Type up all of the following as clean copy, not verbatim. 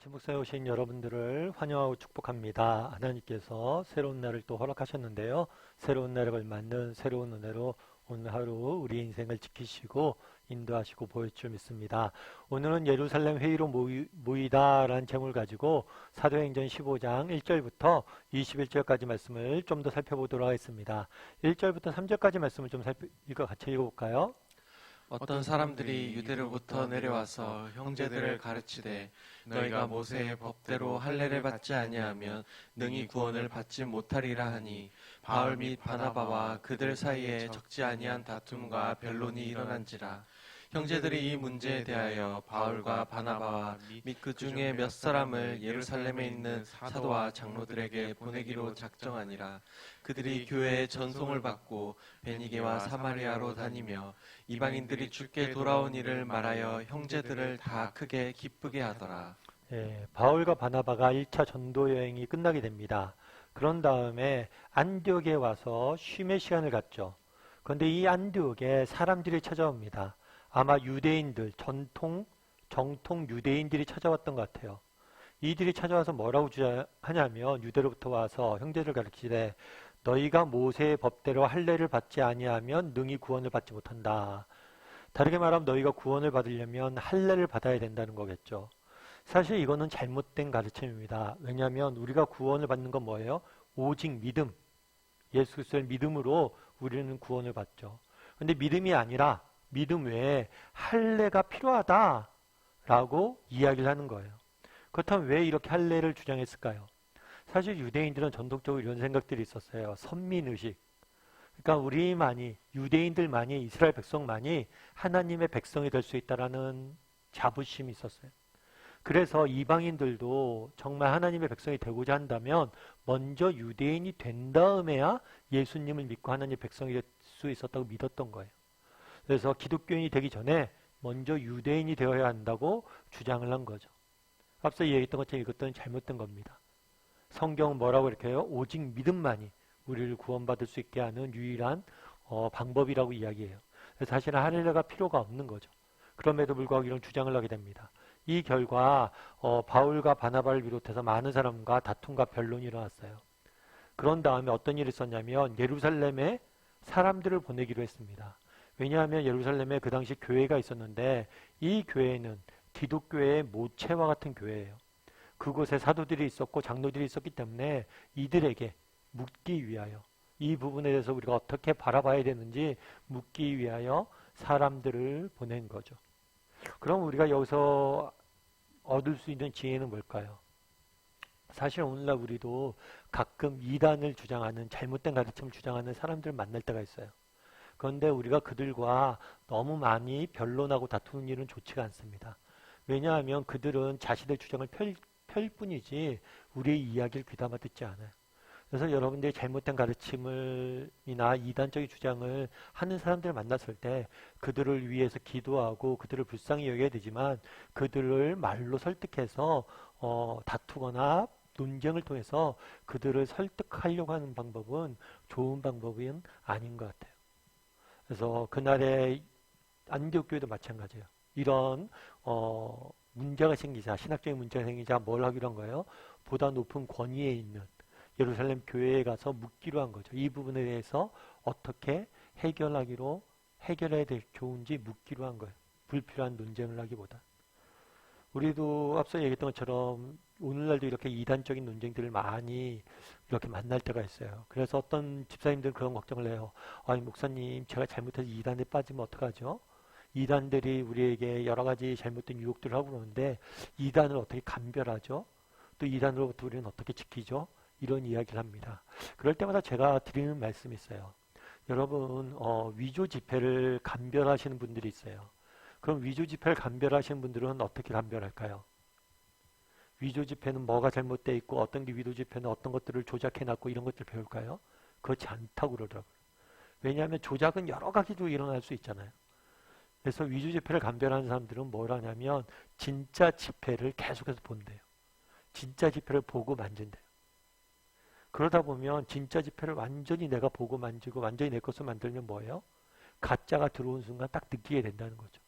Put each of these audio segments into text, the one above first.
아침 목사에 오신 여러분들을 환영하고 축복합니다. 하나님께서 새로운 날을 또 허락하셨는데요. 새로운 날을 맞는 새로운 은혜로 오늘 하루 우리 인생을 지키시고 인도하시고 보여줄 줄 믿습니다. 오늘은 예루살렘 회의로 모이다라는 제목을 가지고 사도행전 15장 1절부터 21절까지 말씀을 좀 더 살펴보도록 하겠습니다. 1절부터 3절까지 말씀을 좀 같이 읽어볼까요? 어떤 사람들이 유대로부터 내려와서 형제들을 가르치되 너희가 모세의 법대로 할례를 받지 아니하면 능히 구원을 받지 못하리라 하니 바울 및 바나바와 그들 사이에 적지 아니한 다툼과 변론이 일어난지라. 형제들이 이 문제에 대하여 바울과 바나바와 및 그 중에 몇 사람을 예루살렘에 있는 사도와 장로들에게 보내기로 작정하니라. 그들이 교회의 전송을 받고 베니게와 사마리아로 다니며 이방인들이 주께 돌아온 일을 말하여 형제들을 다 크게 기쁘게 하더라. 바울과 바나바가 1차 전도 여행이 끝나게 됩니다. 그런 다음에 안디옥에 와서 쉼의 시간을 갖죠. 그런데 이 안디옥에 사람들이 찾아옵니다. 아마 유대인들, 정통 유대인들이 찾아왔던 것 같아요. 이들이 찾아와서 뭐라고 하냐면 유대로부터 와서 형제를 가르치되 너희가 모세의 법대로 할례를 받지 아니하면 능히 구원을 받지 못한다. 다르게 말하면 너희가 구원을 받으려면 할례를 받아야 된다는 거겠죠. 사실 이거는 잘못된 가르침입니다. 왜냐하면 우리가 구원을 받는 건 뭐예요? 오직 믿음. 예수 그리스도의 믿음으로 우리는 구원을 받죠. 그런데 믿음이 아니라 믿음 외에 할례가 필요하다라고 이야기를 하는 거예요. 그렇다면 왜 이렇게 할례를 주장했을까요? 사실 유대인들은 전통적으로 이런 생각들이 있었어요. 선민의식. 그러니까 우리만이, 유대인들만이, 이스라엘 백성만이 하나님의 백성이 될 수 있다라는 자부심이 있었어요. 그래서 이방인들도 정말 하나님의 백성이 되고자 한다면 먼저 유대인이 된 다음에야 예수님을 믿고 하나님의 백성이 될 수 있었다고 믿었던 거예요. 그래서 기독교인이 되기 전에 먼저 유대인이 되어야 한다고 주장을 한 거죠. 앞서 얘기했던 것처럼 이것들은 잘못된 겁니다. 성경은 뭐라고 이렇게 해요? 오직 믿음만이 우리를 구원받을 수 있게 하는 유일한 방법이라고 이야기해요. 그래서 사실은 할례가 필요가 없는 거죠. 그럼에도 불구하고 이런 주장을 하게 됩니다. 이 결과 바울과 바나바를 비롯해서 많은 사람과 다툼과 변론이 일어났어요. 그런 다음에 어떤 일이 있었냐면 예루살렘에 사람들을 보내기로 했습니다. 왜냐하면 예루살렘에 그 당시 교회가 있었는데 이 교회는 기독교의 모체와 같은 교회예요. 그곳에 사도들이 있었고 장로들이 있었기 때문에 이들에게 묻기 위하여 이 부분에 대해서 우리가 어떻게 바라봐야 되는지 묻기 위하여 사람들을 보낸 거죠. 그럼 우리가 여기서 얻을 수 있는 지혜는 뭘까요? 사실 오늘날 우리도 가끔 이단을 주장하는 잘못된 가르침을 주장하는 사람들을 만날 때가 있어요. 그런데 우리가 그들과 너무 많이 변론하고 다투는 일은 좋지가 않습니다. 왜냐하면 그들은 자신의 주장을 펼 뿐이지 우리의 이야기를 귀담아 듣지 않아요. 그래서 여러분들이 잘못된 가르침이나 이단적인 주장을 하는 사람들을 만났을 때 그들을 위해서 기도하고 그들을 불쌍히 여겨야 되지만 그들을 말로 설득해서 다투거나 논쟁을 통해서 그들을 설득하려고 하는 방법은 좋은 방법은 아닌 것 같아요. 그래서 그날의 안디옥 교회도 마찬가지예요. 이런 문제가 생기자, 신학적인 문제가 생기자 뭘 하기로 한 거예요? 보다 높은 권위에 있는 예루살렘 교회에 가서 묻기로 한 거죠. 이 부분에 대해서 어떻게 해결해야 될 좋은지 묻기로 한 거예요. 불필요한 논쟁을 하기보다. 우리도 앞서 얘기했던 것처럼 오늘날도 이렇게 이단적인 논쟁들을 많이 이렇게 만날 때가 있어요. 그래서 어떤 집사님들은 그런 걱정을 해요. 아니 목사님 제가 잘못해서 이단에 빠지면 어떡하죠? 이단들이 우리에게 여러 가지 잘못된 유혹들을 하고 그러는데 이단을 어떻게 감별하죠? 또 이단으로부터 우리는 어떻게 지키죠? 이런 이야기를 합니다. 그럴 때마다 제가 드리는 말씀이 있어요. 여러분 위조 지폐를 감별하시는 분들이 있어요. 그럼 위조 지폐를 감별하시는 분들은 어떻게 감별할까요? 위조 지폐는 뭐가 잘못되어 있고 어떤 게 위조 지폐는 어떤 것들을 조작해놨고 이런 것들 배울까요? 그렇지 않다고 그러더라고요. 왜냐하면 조작은 여러 가지로 일어날 수 있잖아요. 그래서 위조 지폐를 감별하는 사람들은 뭘 하냐면 진짜 지폐를 계속해서 본대요. 진짜 지폐를 보고 만진대요. 그러다 보면 진짜 지폐를 완전히 내가 보고 만지고 완전히 내 것을 만들면 뭐예요? 가짜가 들어온 순간 딱 느끼게 된다는 거죠.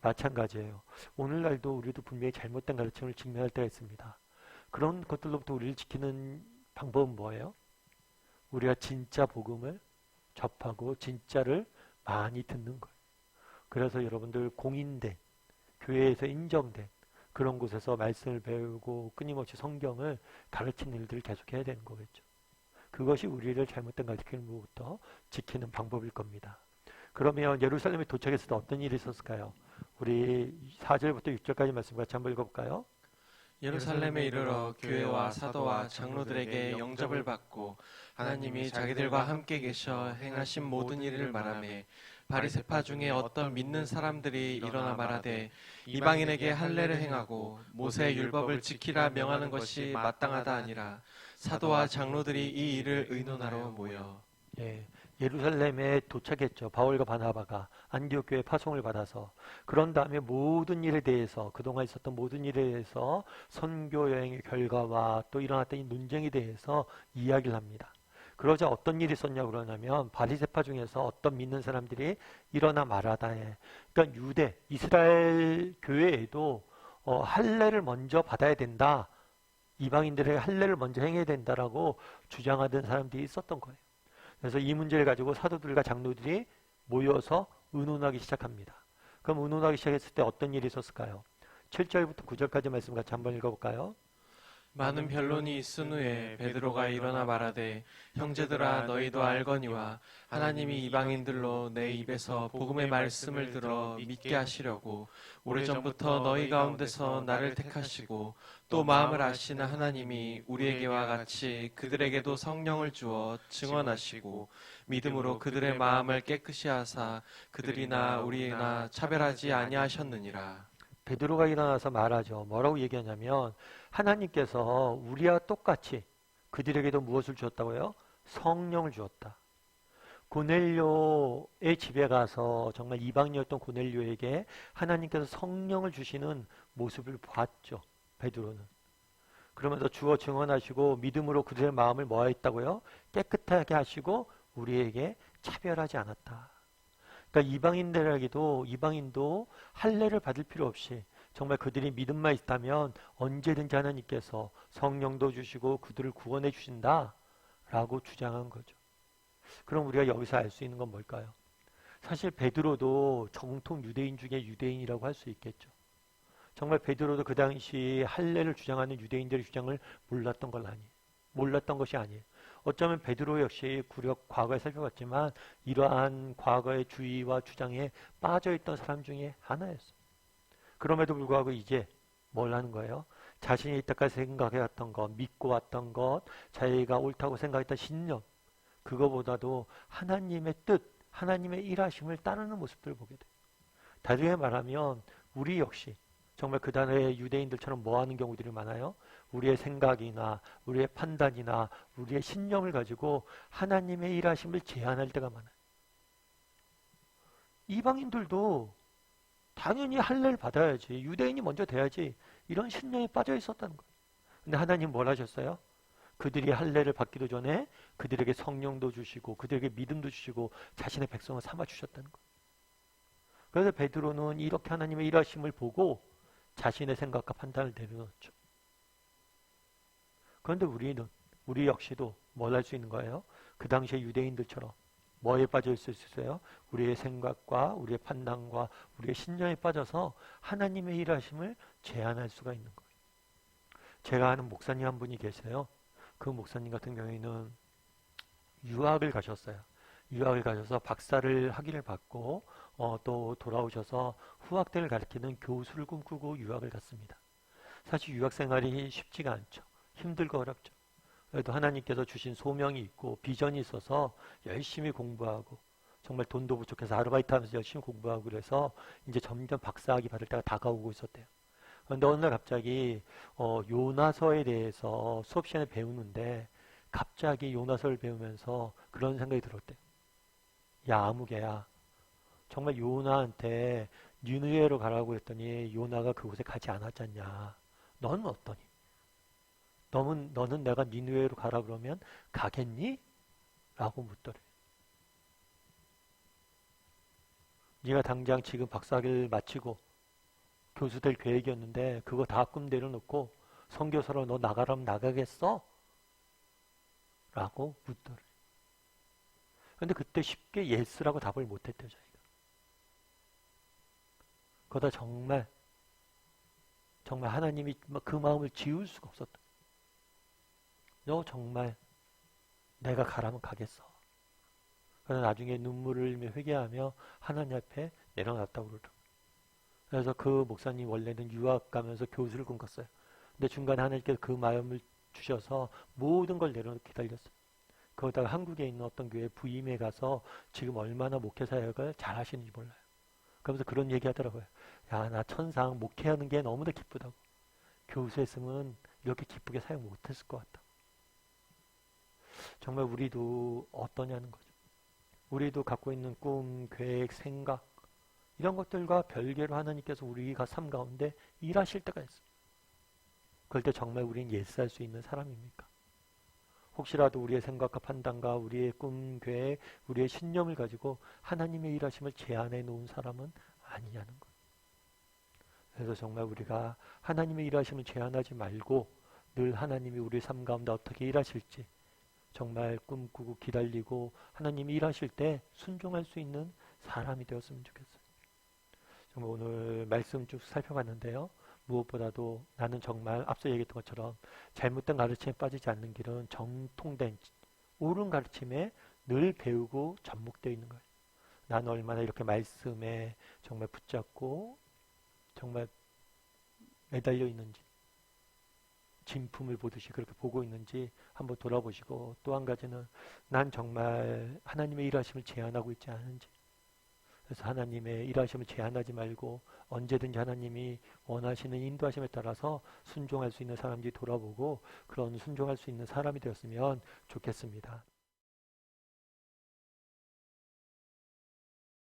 마찬가지예요. 오늘날도 우리도 분명히 잘못된 가르침을 직면할 때가 있습니다. 그런 것들로부터 우리를 지키는 방법은 뭐예요? 우리가 진짜 복음을 접하고 진짜를 많이 듣는 거예요. 그래서 여러분들 공인된, 교회에서 인정된 그런 곳에서 말씀을 배우고 끊임없이 성경을 가르치는 일들을 계속해야 되는 거겠죠. 그것이 우리를 잘못된 가르침으로부터 지키는 방법일 겁니다. 그러면 예루살렘에 도착했을 때 어떤 일이 있었을까요? 우리 4절부터 6절까지 말씀 같이 한번 읽어볼까요? 예루살렘에 이르러 교회와 사도와 장로들에게 영접을 받고 하나님이 자기들과 함께 계셔 행하신 모든 일을 말하매 바리새파 중에 어떤 믿는 사람들이 일어나 말하되 이방인에게 할례를 행하고 모세의 율법을 지키라 명하는 것이 마땅하다 아니라 사도와 장로들이 이 일을 의논하러 모여 예, 예루살렘에 도착했죠. 바울과 바나바가 안디옥 교회 파송을 받아서. 그런 다음에 모든 일에 대해서, 그동안 있었던 모든 일에 대해서 선교 여행의 결과와 또 일어났던 이 논쟁에 대해서 이야기를 합니다. 그러자 어떤 일이 있었냐고 그러냐면 바리새파 중에서 어떤 믿는 사람들이 일어나 말하다에, 그러니까 유대 이스라엘 교회에도 할례를 먼저 받아야 된다. 이방인들에게 할례를 먼저 행해야 된다라고 주장하던 사람들이 있었던 거예요. 그래서 이 문제를 가지고 사도들과 장로들이 모여서 의논하기 시작합니다. 그럼 의논하기 시작했을 때 어떤 일이 있었을까요? 7절부터 9절까지 말씀 같이 한번 읽어볼까요? 많은 변론이 있은 후에 베드로가 일어나 말하되 형제들아 너희도 알거니와 하나님이 이방인들로 내 입에서 복음의 말씀을 들어 믿게 하시려고 오래전부터 너희 가운데서 나를 택하시고 또 마음을 아시는 하나님이 우리에게와 같이 그들에게도 성령을 주어 증언하시고 믿음으로 그들의 마음을 깨끗이 하사 그들이나 우리나 차별하지 아니하셨느니라. 베드로가 일어나서 말하죠. 뭐라고 얘기하냐면 하나님께서 우리와 똑같이 그들에게도 무엇을 주었다고요? 성령을 주었다. 고넬료의 집에 가서 정말 이방인이었던 고넬료에게 하나님께서 성령을 주시는 모습을 봤죠. 베드로는. 그러면서 주어 증언하시고 믿음으로 그들의 마음을 뭐했다고요? 깨끗하게 하시고 우리에게 차별하지 않았다. 그러니까 이방인도 할례를 받을 필요 없이 정말 그들이 믿음만 있다면 언제든지 하나님께서 성령도 주시고 그들을 구원해 주신다라고 주장한 거죠. 그럼 우리가 여기서 알 수 있는 건 뭘까요? 사실 베드로도 정통 유대인 중에 유대인이라고 할 수 있겠죠. 정말 베드로도 그 당시 할례를 주장하는 유대인들의 주장을 몰랐던 것이 아니에요. 어쩌면 베드로 역시 과거에 살펴봤지만 이러한 과거의 주의와 주장에 빠져있던 사람 중에 하나였어요. 그럼에도 불구하고 이제 뭘 하는 거예요? 자신이 이때까지 생각해왔던 것, 믿고 왔던 것, 자기가 옳다고 생각했던 신념, 그거보다도 하나님의 뜻, 하나님의 일하심을 따르는 모습들을 보게 돼요. 다르게 말하면 우리 역시 정말 그 단의 유대인들처럼 뭐 하는 경우들이 많아요? 우리의 생각이나 우리의 판단이나 우리의 신념을 가지고 하나님의 일하심을 제한할 때가 많아요. 이방인들도 당연히 할례를 받아야지, 유대인이 먼저 돼야지, 이런 신념에 빠져 있었다는 거예요. 근데 하나님 뭘 하셨어요? 그들이 할례를 받기도 전에 그들에게 성령도 주시고 그들에게 믿음도 주시고 자신의 백성을 삼아 주셨다는 거예요. 그래서 베드로는 이렇게 하나님의 일하심을 보고 자신의 생각과 판단을 내려놓죠. 그런데 우리 역시도 뭘 할 수 있는 거예요? 그 당시에 유대인들처럼 뭐에 빠져 있을 수 있어요? 우리의 생각과 우리의 판단과 우리의 신념에 빠져서 하나님의 일하심을 제한할 수가 있는 거예요. 제가 아는 목사님 한 분이 계세요. 그 목사님 같은 경우에는 유학을 가셨어요. 유학을 가셔서 박사를 학위를 받고 또 돌아오셔서 후학대를 가르치는 교수를 꿈꾸고 유학을 갔습니다. 사실 유학 생활이 쉽지가 않죠. 힘들고 어렵죠. 그래도 하나님께서 주신 소명이 있고 비전이 있어서 열심히 공부하고 정말 돈도 부족해서 아르바이트 하면서 열심히 공부하고 그래서 이제 점점 박사학위 받을 때가 다가오고 있었대요. 그런데 어느 날 갑자기 요나서에 대해서 수업 시간에 배우는데 갑자기 요나서를 배우면서 그런 생각이 들었대요. 야, 아무개야. 정말 요나한테 니느웨로 가라고 했더니 요나가 그곳에 가지 않았잖냐. 너는 어떠니? 너는 내가 니느웨로 가라 그러면 가겠니? 라고 묻더래. 네가 당장 지금 박사학위를 마치고 교수 될 계획이었는데 그거 다 꿈 내려놓고 선교사로 너 나가라면 나가겠어? 라고 묻더래. 근데 그때 쉽게 예스라고 답을 못했대요, 자기가. 그러다 정말 하나님이 그 마음을 지울 수가 없었다. 너 정말 내가 가라면 가겠어. 그래서 나중에 눈물을 흘리며 회개하며 하나님 앞에 내려놨다고 그러더라고요. 그래서 그 목사님 원래는 유학 가면서 교수를 꿈꿨어요. 근데 중간에 하나님께서 그 마음을 주셔서 모든 걸 내려놓고 기다렸어요. 그러다가 한국에 있는 어떤 교회 부임에 가서 지금 얼마나 목회 사역을 잘 하시는지 몰라요. 그러면서 그런 얘기 하더라고요. 야, 나 천상 목회하는 게 너무나 기쁘다고. 교수 했으면 이렇게 기쁘게 사역 못했을 것 같다. 정말 우리도 어떠냐는 거죠. 우리도 갖고 있는 꿈, 계획, 생각 이런 것들과 별개로 하나님께서 우리가 삶 가운데 일하실 때가 있어요. 그럴 때 정말 우리는 예스할 수 있는 사람입니까? 혹시라도 우리의 생각과 판단과 우리의 꿈, 계획, 우리의 신념을 가지고 하나님의 일하심을 제한해 놓은 사람은 아니냐는 것. 그래서 정말 우리가 하나님의 일하심을 제한하지 말고 늘 하나님이 우리 삶 가운데 어떻게 일하실지 정말 꿈꾸고 기다리고 하나님이 일하실 때 순종할 수 있는 사람이 되었으면 좋겠어요. 정말 오늘 말씀 쭉 살펴봤는데요. 무엇보다도 나는 정말 앞서 얘기했던 것처럼 잘못된 가르침에 빠지지 않는 길은 정통된 옳은 가르침에 늘 배우고 접목되어 있는 거예요. 나는 얼마나 이렇게 말씀에 정말 붙잡고 정말 매달려 있는지 진품을 보듯이 그렇게 보고 있는지 한번 돌아보시고 또 한 가지는 난 정말 하나님의 일하심을 제한하고 있지 않은지 그래서 하나님의 일하심을 제한하지 말고 언제든지 하나님이 원하시는 인도하심에 따라서 순종할 수 있는 사람들이 돌아보고 그런 순종할 수 있는 사람이 되었으면 좋겠습니다.